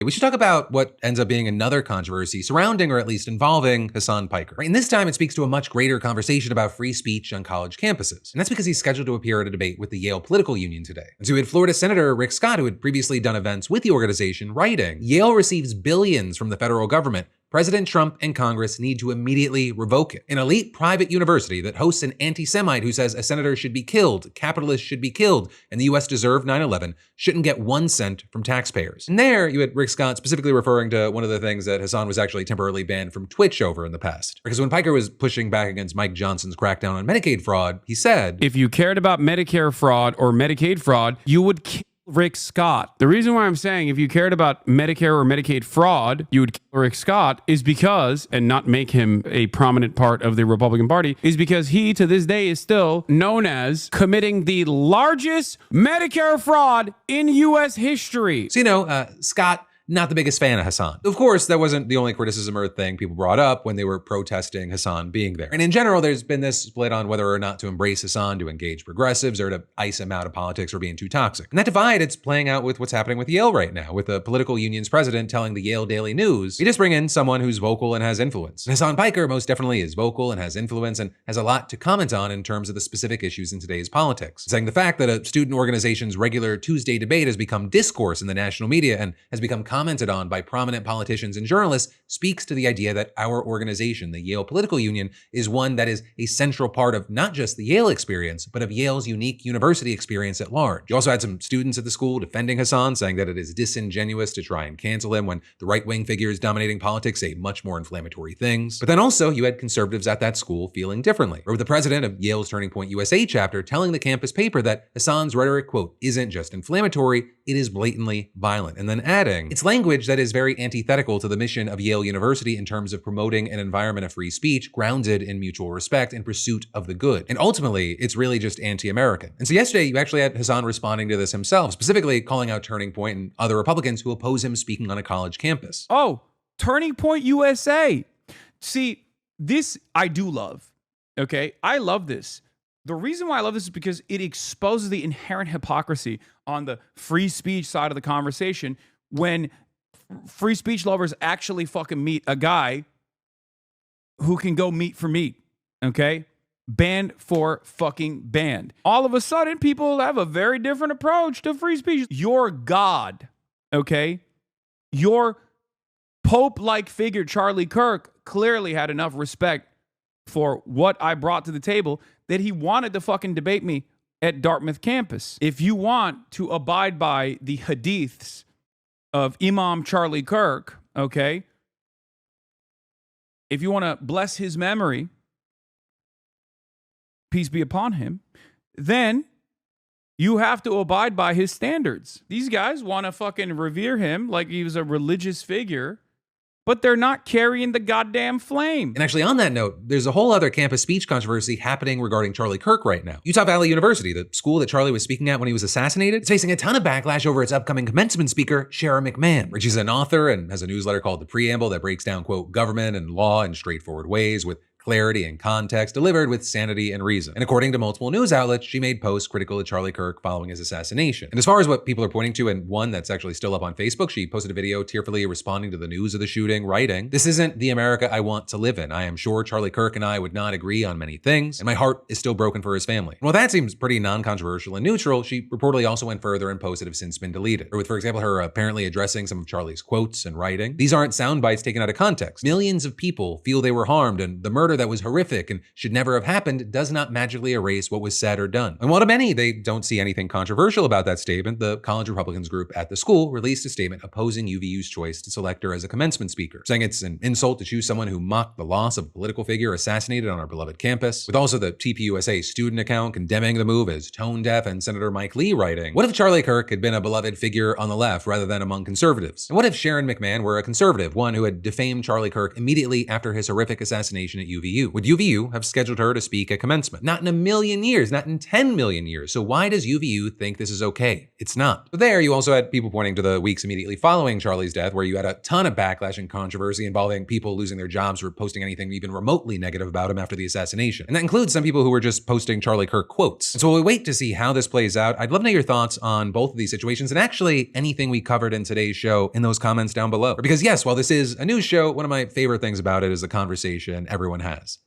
We should talk about what ends up being another controversy surrounding, or at least involving, Hasan Piker. And this time it speaks to a much greater conversation about free speech on college campuses. And that's because he's scheduled to appear at a debate with the Yale Political Union today. And so we had Florida Senator Rick Scott, who had previously done events with the organization, writing, "Yale receives billions from the federal government. President Trump and Congress need to immediately revoke it. An elite private university that hosts an antisemite who says a senator should be killed, capitalists should be killed, and the US deserved 9/11 shouldn't get 1 cent from taxpayers." And there you had Rick Scott specifically referring to one of the things that Hasan was actually temporarily banned from Twitch over in the past. Because when Piker was pushing back against Mike Johnson's crackdown on Medicaid fraud, he said, "If you cared about Medicare fraud or Medicaid fraud, you would kill Rick Scott." The reason why I'm saying if you cared about Medicare or Medicaid fraud, you would kill Rick Scott is because, and not make him a prominent part of the Republican Party, is because he to this day is still known as committing the largest Medicare fraud in U.S. history. So, Scott, not the biggest fan of Hasan. Of course, that wasn't the only criticism or thing people brought up when they were protesting Hasan being there. And in general, there's been this split on whether or not to embrace Hasan, to engage progressives, or to ice him out of politics for being too toxic. And that divide, it's playing out with what's happening with Yale right now, with the political union's president telling the Yale Daily News, "We just bring in someone who's vocal and has influence." And Hasan Piker most definitely is vocal and has influence and has a lot to comment on in terms of the specific issues in today's politics. Saying the fact that a student organization's regular Tuesday debate has become discourse in the national media and has become commented on by prominent politicians and journalists speaks to the idea that our organization, the Yale Political Union, is one that is a central part of not just the Yale experience, but of Yale's unique university experience at large. You also had some students at the school defending Hasan, saying that it is disingenuous to try and cancel him when the right-wing figures dominating politics say much more inflammatory things. But then also you had conservatives at that school feeling differently, or with the president of Yale's Turning Point USA chapter telling the campus paper that Hasan's rhetoric, quote, "isn't just inflammatory, it is blatantly violent," and then adding, "It's language that is very antithetical to the mission of Yale University in terms of promoting an environment of free speech grounded in mutual respect and pursuit of the good. And ultimately, it's really just anti-American." And so yesterday, you actually had Hasan responding to this himself, specifically calling out Turning Point and other Republicans who oppose him speaking on a college campus. Oh, Turning Point USA. See, this I do love, okay? I love this. The reason why I love this is because it exposes the inherent hypocrisy on the free speech side of the conversation when free speech lovers actually fucking meet a guy who can go meat for meat, okay? Banned for fucking banned. All of a sudden, people have a very different approach to free speech. Your God, okay? Your Pope-like figure, Charlie Kirk, clearly had enough respect for what I brought to the table that he wanted to fucking debate me at Dartmouth campus. If you want to abide by the hadiths of Imam Charlie Kirk, okay? If you want to bless his memory, peace be upon him, then you have to abide by his standards. These guys want to fucking revere him like he was a religious figure, but they're not carrying the goddamn flame. And actually on that note, there's a whole other campus speech controversy happening regarding Charlie Kirk right now. Utah Valley University, the school that Charlie was speaking at when he was assassinated, is facing a ton of backlash over its upcoming commencement speaker, Shara McMahon, where she's an author and has a newsletter called The Preamble that breaks down, quote, government and law in straightforward ways with clarity and context, delivered with sanity and reason. And according to multiple news outlets, she made posts critical of Charlie Kirk following his assassination. And as far as what people are pointing to, and one that's actually still up on Facebook, she posted a video tearfully responding to the news of the shooting, writing, "This isn't the America I want to live in. I am sure Charlie Kirk and I would not agree on many things, and my heart is still broken for his family." And while that seems pretty non-controversial and neutral, she reportedly also went further and posts that have since been deleted. Or with, for example, her apparently addressing some of Charlie's quotes and writing. "These aren't sound bites taken out of context. Millions of people feel they were harmed, and the murder that was horrific and should never have happened does not magically erase what was said or done." And while to many, they don't see anything controversial about that statement, the college Republicans group at the school released a statement opposing UVU's choice to select her as a commencement speaker, saying it's an insult to choose someone who mocked the loss of a political figure assassinated on our beloved campus, with also the TPUSA student account condemning the move as tone deaf, and Senator Mike Lee writing, "What if Charlie Kirk had been a beloved figure on the left rather than among conservatives? And what if Sharon McMahon were a conservative, one who had defamed Charlie Kirk immediately after his horrific assassination at UVU? UVU? Would UVU have scheduled her to speak at commencement? Not in a million years, not in 10 million years. So why does UVU think this is okay? It's not. But there, you also had people pointing to the weeks immediately following Charlie's death, where you had a ton of backlash and controversy involving people losing their jobs for posting anything even remotely negative about him after the assassination. And that includes some people who were just posting Charlie Kirk quotes. And so while we wait to see how this plays out, I'd love to know your thoughts on both of these situations and actually anything we covered in today's show in those comments down below. Because yes, while this is a news show, one of my favorite things about it is the conversation everyone has.